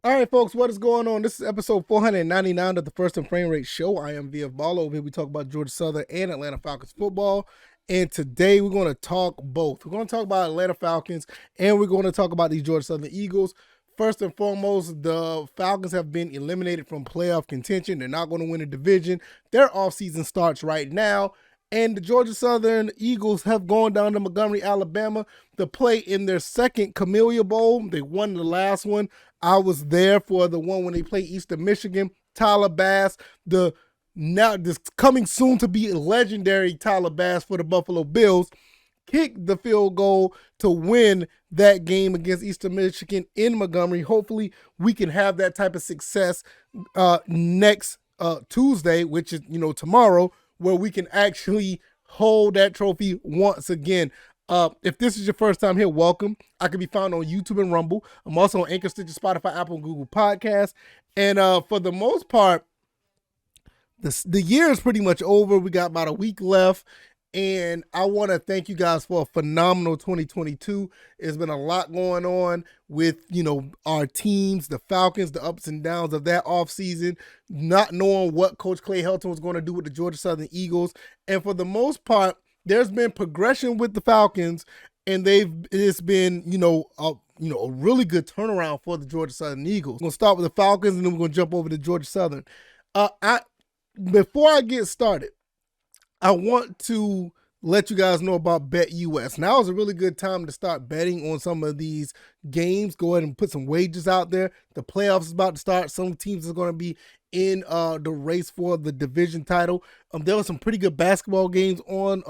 All right, folks, what is going on? This is episode 499 of the First and Frame Rate Show. I am VF Barlow. Over here we talk about Georgia Southern and Atlanta Falcons football. And today we're going to talk both. We're going to talk about Atlanta Falcons and we're going to talk about these Georgia Southern Eagles. First and foremost, the Falcons have been eliminated from playoff contention. They're not going to win a division. Their offseason starts right now. And the Georgia Southern Eagles have gone down to Montgomery, Alabama to play in their second Cameilla Bowl. They won the last one. I was there for the one when they played Eastern Michigan. Tyler Bass, this coming soon to be legendary Tyler Bass for the Buffalo Bills, kicked the field goal to win that game against Eastern Michigan in Montgomery. Hopefully we can have that type of success next Tuesday, which is, tomorrow, where we can actually hold that trophy once again. If this is your first time here, welcome. I can be found on YouTube and Rumble. I'm also on Anchor, Stitcher, Spotify, Apple, and Google Podcasts. And for the most part, the year is pretty much over. We got about a week left. And I want to thank you guys for a phenomenal 2022. There's been a lot going on with, our teams, the Falcons, the ups and downs of that offseason, not knowing what Coach Clay Helton was going to do with the Georgia Southern Eagles. And for the most part, there's been progression with the Falcons, and it's been, a really good turnaround for the Georgia Southern Eagles. We're going to start with the Falcons, and then we're going to jump over to Georgia Southern. Before I get started, I want to let you guys know about BetUS. Now is a really good time to start betting on some of these games. Go ahead and put some wagers out there. The playoffs is about to start. Some teams are going to be in the race for the division title. There were some pretty good basketball games on,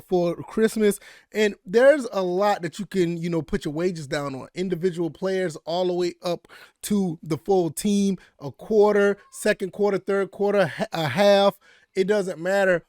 for Christmas. And there's a lot that you can, put your wagers down on. Individual players all the way up to the full team, a quarter, second quarter, third quarter, a half. It doesn't matter.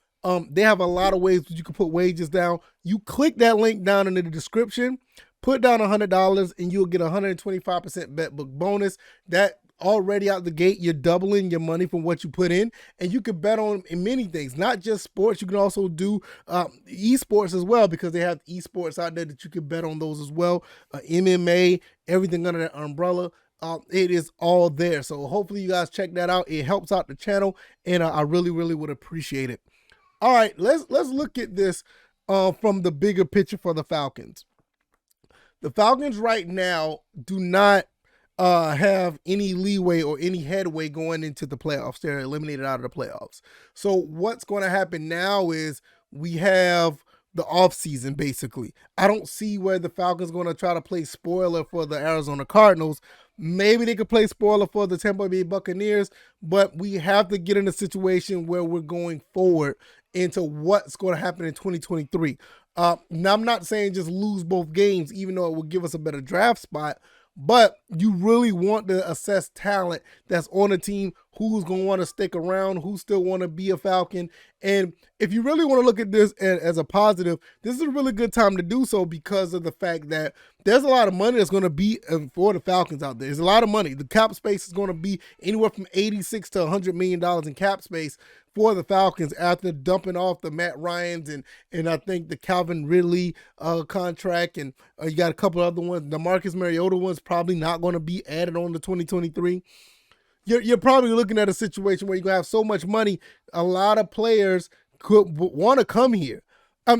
They have a lot of ways that you can put wagers down. You click that link down in the description, put down $100, and you'll get a 125% bet book bonus. That already out the gate, you're doubling your money from what you put in, and you can bet on many things, not just sports. You can also do esports as well, because they have esports out there that you can bet on those as well. MMA, everything under that umbrella. It is all there. So hopefully you guys check that out. It helps out the channel, and I really, really would appreciate it. All right, let's look at this from the bigger picture for the Falcons. The Falcons right now do not have any leeway or any headway going into the playoffs. They're eliminated out of the playoffs. So what's going to happen now is we have the offseason, basically. I don't see where the Falcons going to try to play spoiler for the Arizona Cardinals. Maybe they could play spoiler for the Tampa Bay Buccaneers, but we have to get in a situation where we're going forward into what's going to happen in 2023. Now, I'm not saying just lose both games, even though it will give us a better draft spot, but you really want to assess talent that's on a team, who's going to want to stick around, who still want to be a Falcon. And if you really want to look at this as a positive, this is a really good time to do so, because of the fact that there's a lot of money that's going to be for the Falcons out there. There's a lot of money. The cap space is going to be anywhere from $86 to $100 million in cap space for the Falcons after dumping off the Matt Ryans and I think the Calvin Ridley contract, and you got a couple other ones. The Marcus Mariota one's probably not going to be added on to 2023. You're probably looking at a situation where you're going to have so much money, a lot of players could want to come here.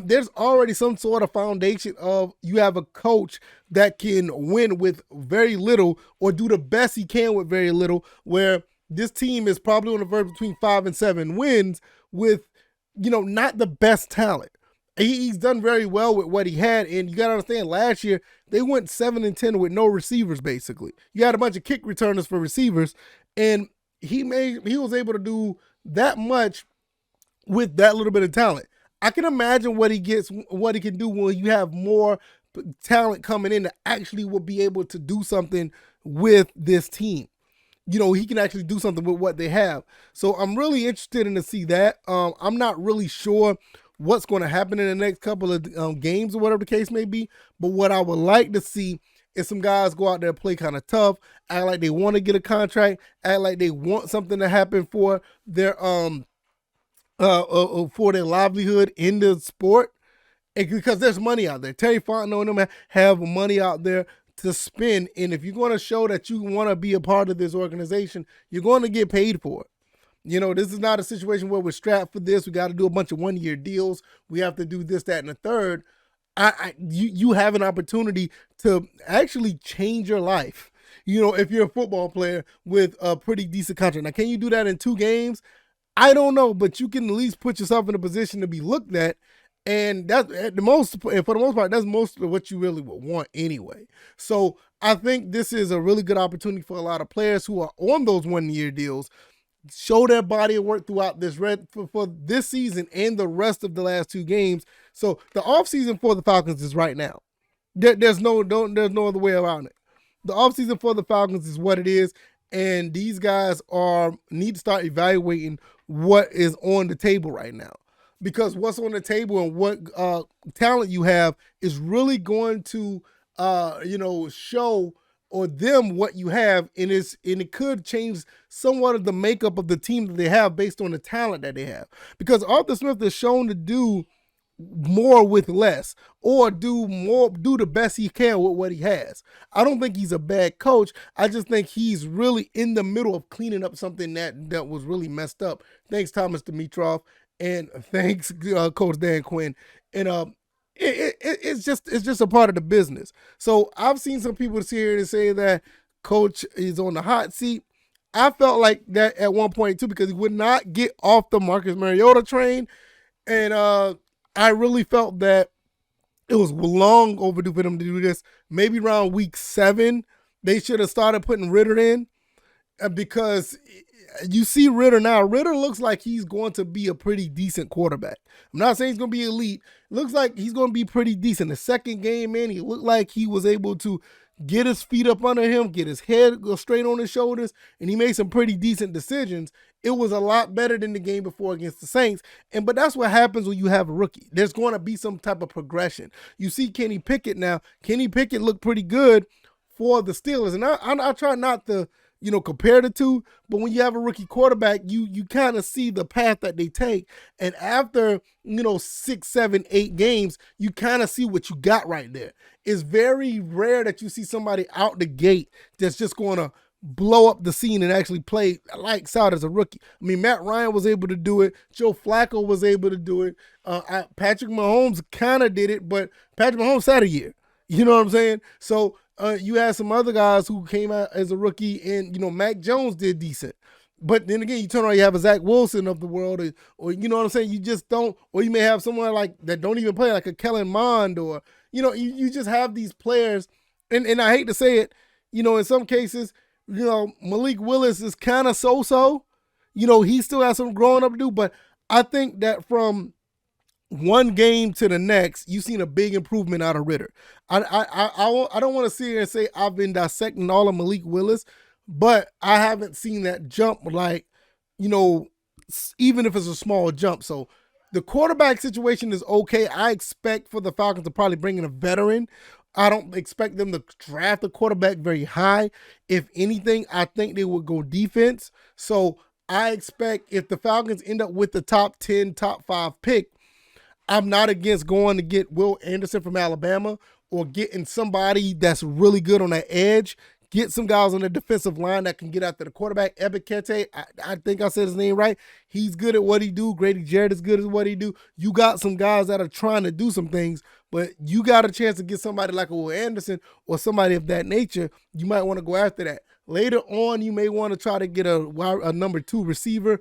There's already some sort of foundation of you have a coach that can win with very little or do the best he can with very little, where this team is probably on the verge between 5 and 7 wins with, not the best talent. He's done very well with what he had, and you got to understand, last year they went 7 and 10 with no receivers. Basically, you had a bunch of kick returners for receivers, and he was able to do that much with that little bit of talent. I can imagine what he can do when you have more talent coming in that actually will be able to do something with this team. He can actually do something with what they have. So I'm really interested in to see that. I'm not really sure what's going to happen in the next couple of games or whatever the case may be. But what I would like to see is some guys go out there and play kind of tough, act like they want to get a contract, act like they want something to happen for their livelihood in the sport. And because there's money out there. Terry Fontenot and them have money out there to spend. And if you're going to show that you want to be a part of this organization, you're going to get paid for it. This is not a situation where we're strapped for this. We got to do a bunch of one-year deals. We have to do this, that, and the third. You have an opportunity to actually change your life. If you're a football player with a pretty decent contract. Now, can you do that in 2 games? I don't know, but you can at least put yourself in a position to be looked at. And that's for the most part, that's most of what you really would want anyway. So I think this is a really good opportunity for a lot of players who are on those 1-year deals. Show their body of work throughout this for this season and the rest of the last 2 games. So the offseason for the Falcons is right now. There's no other way around it. The offseason for the Falcons is what it is, and these guys need to start evaluating what is on the table right now. Because what's on the table and what talent you have is really going to show or them what you have, and it could change somewhat of the makeup of the team that they have based on the talent that they have. Because Arthur Smith is shown to do more with less, or do the best he can with what he has. I don't think he's a bad coach. I just think he's really in the middle of cleaning up something that was really messed up. Thanks, Thomas Dimitroff, and thanks, Coach Dan Quinn. And it's just a part of the business. So I've seen some people sit here and say that Coach is on the hot seat. I felt like that at one point too, because he would not get off the Marcus Mariota train, and I really felt that it was long overdue for them to do this. Maybe around week 7, they should have started putting Ritter in, because you see Ritter now. Ritter looks like he's going to be a pretty decent quarterback. I'm not saying he's going to be elite. It looks like he's going to be pretty decent. The second game in, he looked like he was able to get his feet up under him, get his head straight on his shoulders, and he made some pretty decent decisions. It was a lot better than the game before against the Saints. But that's what happens when you have a rookie. There's going to be some type of progression. You see Kenny Pickett now. Kenny Pickett looked pretty good for the Steelers. And I try not to, compare the two, but when you have a rookie quarterback, you kind of see the path that they take. And after, 6, 7, 8 games, you kind of see what you got right there. It's very rare that you see somebody out the gate that's just going to blow up the scene and actually play lights out as a rookie. I mean, Matt Ryan was able to do it. Joe Flacco was able to do it. Patrick Mahomes kind of did it, but Patrick Mahomes had a year. You know what I'm saying? So you had some other guys who came out as a rookie, and, Mac Jones did decent. But then again, you turn around, you have a Zach Wilson of the world, or you know what I'm saying? You just don't, or you may have someone like that don't even play, like a Kellen Mond, or, you just have these players, and I hate to say it, in some cases, Malik Willis is kind of so-so. He still has some growing up to do, but I think that from one game to the next, you've seen a big improvement out of Ritter. I don't want to sit here and say I've been dissecting all of Malik Willis, but I haven't seen that jump, like, even if it's a small jump. So the quarterback situation is okay. I expect for the Falcons to probably bring in a veteran. I don't expect them to draft a quarterback very high. If anything, I think they would go defense. So I expect if the Falcons end up with the top 10, top 5 pick, I'm not against going to get Will Anderson from Alabama, or getting somebody that's really good on that edge. Get some guys on the defensive line that can get after the quarterback. Ebikete, I think I said his name right. He's good at what he do. Grady Jarrett is good at what he do. You got some guys that are trying to do some things, but you got a chance to get somebody like a Will Anderson or somebody of that nature. You might want to go after that. Later on, you may want to try to get a number 2 receiver.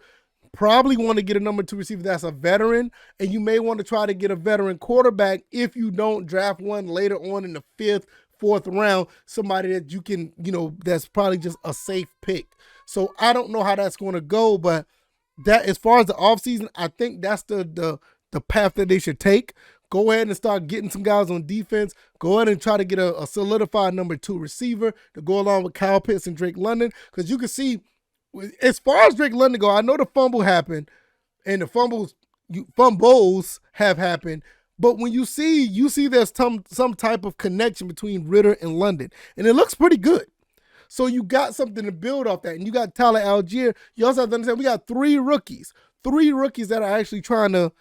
Probably want to get a number 2 receiver that's a veteran, and you may want to try to get a veteran quarterback if you don't draft one later on in the 5th, 4th round, somebody that you can, that's probably just a safe pick. So I don't know how that's going to go, but that, as far as the offseason, I think that's the path that they should take. Go ahead and start getting some guys on defense. Go ahead and try to get a solidified number 2 receiver to go along with Kyle Pitts and Drake London, because you can see, as far as Drake London go, I know the fumble happened, and the fumbles have happened, but when you see there's some type of connection between Ritter and London, and it looks pretty good. So you got something to build off that, and you got Tyler Algier. You also have to understand we got 3 rookies that are actually trying to,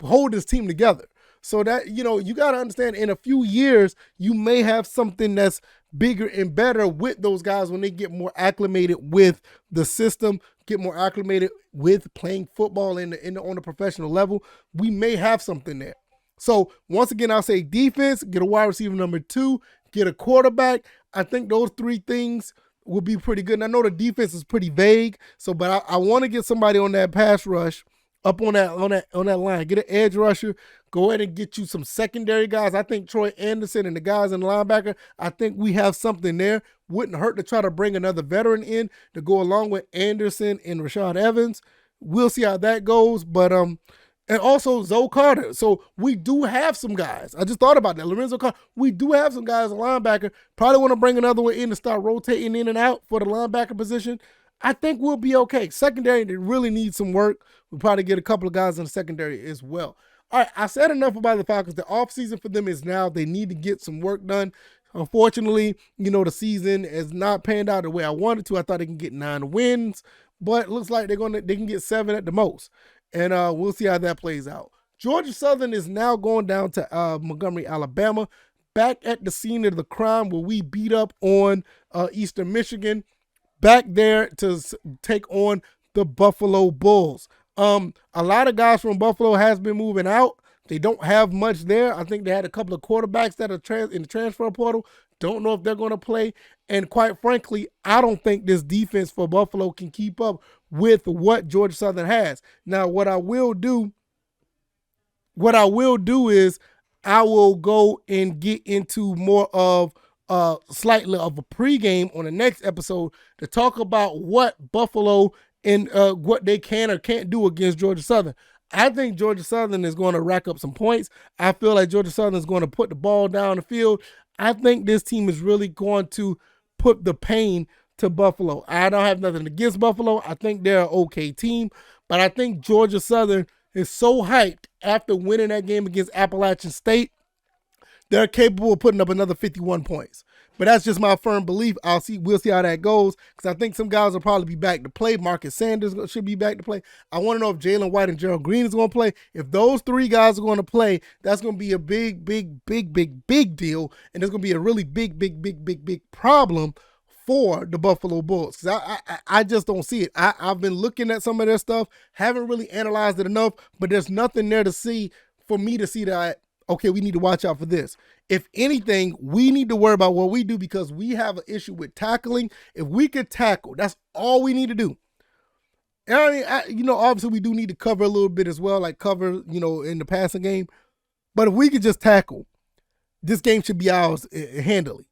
hold this team together. So that, you got to understand, in a few years, you may have something that's bigger and better with those guys when they get more acclimated with the system, get more acclimated with playing football on the professional level. We may have something there. So once again, I'll say defense, get a wide receiver number 2, get a quarterback. I think those 3 things will be pretty good. And I know the defense is pretty vague, but I want to get somebody on that pass rush, up on that line. Get an edge rusher. Go ahead and get you some secondary guys. I think Troy Anderson and the guys in the linebacker, I think we have something there. Wouldn't hurt to try to bring another veteran in to go along with Anderson and Rashad Evans. We'll see how that goes. But and also Zoe Carter. So we do have some guys. I just thought about that. Lorenzo Carter. We do have some guys, a linebacker. Probably want to bring another one in to start rotating in and out for the linebacker position. I think we'll be okay. Secondary, they really need some work. We'll probably get a couple of guys in the secondary as well. All right, I said enough about the Falcons. The offseason for them is now. They need to get some work done. Unfortunately, the season has not panned out the way I wanted to. I thought they can get 9 wins, but it looks like they can get 7 at the most. And we'll see how that plays out. Georgia Southern is now going down to Montgomery, Alabama, back at the scene of the crime where we beat up on Eastern Michigan, back there to take on the Buffalo Bulls. A lot of guys from Buffalo has been moving out. They don't have much there. I think they had a couple of quarterbacks that are in the transfer portal. Don't know if they're going to play. And quite frankly, I don't think this defense for Buffalo can keep up with what Georgia Southern has. Now, what I will do is I will go and get into more of slightly of a pregame on the next episode to talk about what Buffalo and what they can or can't do against Georgia Southern. I think Georgia Southern is going to rack up some points. I feel like Georgia Southern is going to put the ball down the field. I think this team is really going to put the pain to Buffalo. I don't have nothing against Buffalo. I think they're an okay team, but I think Georgia Southern is so hyped after winning that game against Appalachian State. They're capable of putting up another 51 points. But that's just my firm belief. We'll see how that goes, because I think some guys will probably be back to play. Marcus Sanders should be back to play. I want to know if Jalen White and Gerald Green is going to play. If those 3 guys are going to play, that's going to be a big deal, and there's going to be a really big problem for the Buffalo Bulls, because I just don't see it. I've been looking at some of their stuff, haven't really analyzed it enough, but there's nothing there to see for me to see that, okay, we need to watch out for this. If anything, we need to worry about what we do, because we have an issue with tackling. If we could tackle, that's all we need to do. And I mean, obviously we do need to cover a little bit as well, like cover, in the passing game. But if we could just tackle, this game should be ours handily.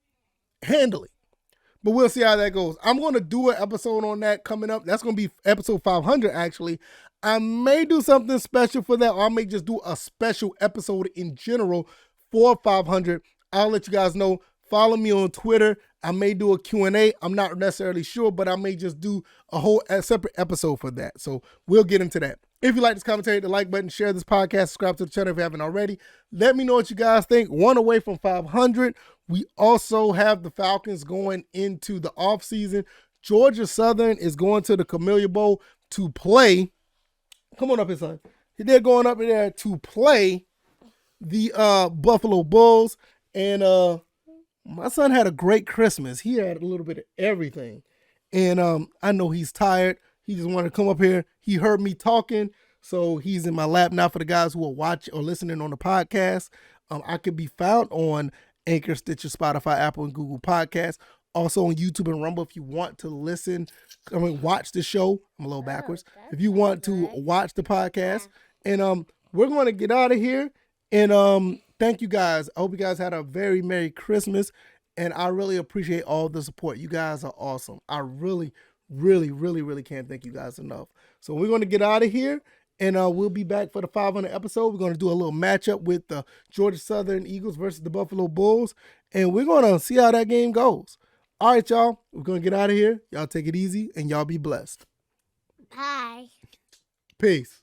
But we'll see how that goes. I'm going to do an episode on that coming up. That's going to be episode 500, actually. I may do something special for that, or I may just do a special episode in general for 500. I'll let you guys know. Follow me on Twitter. I may do a Q&A. I'm not necessarily sure, but I may just do a separate episode for that. So we'll get into that. If you like this commentary, hit the like button, share this podcast, subscribe to the channel if you haven't already. Let me know what you guys think. One away from 500. We also have the Falcons going into the offseason. Georgia Southern is going to the Cameilla Bowl to play. Come on up here, son. They're going up there to play the Buffalo Bulls. And my son had a great Christmas. He had a little bit of everything. And I know he's tired. He just wanted to come up here. He heard me talking, so he's in my lap now. For the guys who are watching or listening on the podcast, I can be found on Anchor, Stitcher, Spotify, Apple, and Google Podcasts. Also on YouTube and Rumble if you want to watch the show. I'm a little backwards. If you want to watch the podcast. And we're going to get out of here. And thank you guys. I hope you guys had a very Merry Christmas. And I really appreciate all the support. You guys are awesome. I really can't thank you guys enough. So we're going to get out of here. And we'll be back for the 500 episode. We're going to do a little matchup with the Georgia Southern Eagles versus the Buffalo Bulls. And we're going to see how that game goes. All right, y'all. We're going to get out of here. Y'all take it easy, and y'all be blessed. Bye. Peace.